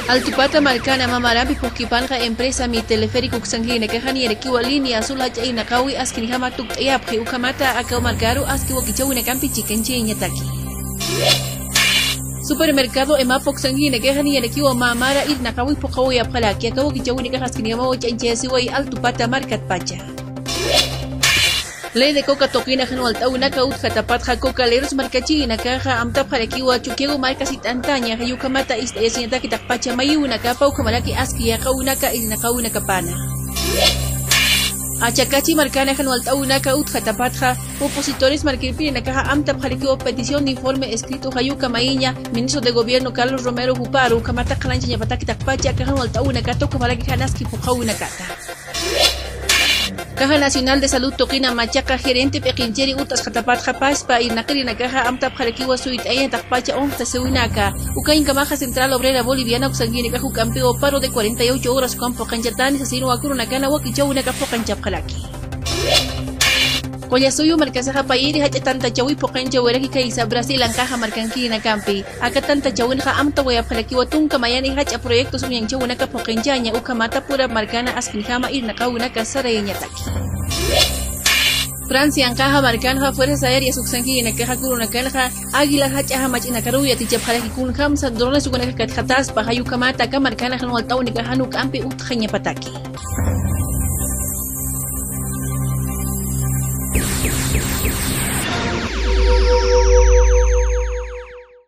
Altupata marcana mamarampi pukipanja empresa mi teleférico xangine que hani erekiwa línea azul hacha inakawi askini hama tuktayapji ukamata akau marcaru aski wakichawine kampi chikenchi ñataki. Supermercado emapok xangine que hani erekiwa mamara ir nakawi pokawi apjalaki akau wakichawine que askini hama wachanchesi wai altupata markat pacha. Ley de coca toquina genual taunaka utjatapat coca leros marcachina caja amtap jarakiwa chukiego marcas itantaña yukamata istayasinata kitakpacha mayuna capa ukamalaki aski yaka unaka iznakauna kapana. Achakachi marcana genual taunaka utjatapatja opositores marquipina caja amtap jarakiwa petición de informe escrito jayuka maiña ministro de gobierno Carlos Romero Huparu kamata kalancha ñapata kitakpacha caja genual taunaka tokamalaki janaski pujauna kata. Caja Nacional de Salud Toquina Machaca gerente pequincheri utas jatapat japaspa y naquerina caja amtap jarakiwa suit aya takpacha onta seuinaka ukain kamaja central obrera boliviana uxanguine caju campeo paro de 48 horas campo canchatani asino akuru nakana wakichau naka pocanchap jalaki. Koyasuyo marcasaja pairi hacha tanta chawi pocancha weraki kaisa Brasil an caja marcankina campi aka tanta chawinja amta wea jalakiwa tunka mayani hacha proyectos unyan chawinaka pocanchaña ukamata pura marcana askinjama irnakawinaka sarayeñataki. Francia en caja marcanja fuerzas aéreas uxanguina caja kurunakanja águila hacha hamachina karuya tichapjalaki kun hamsa drones ukunaka katjataspa hayukamata ka marcana janual taunika hanu campi utjañapataki.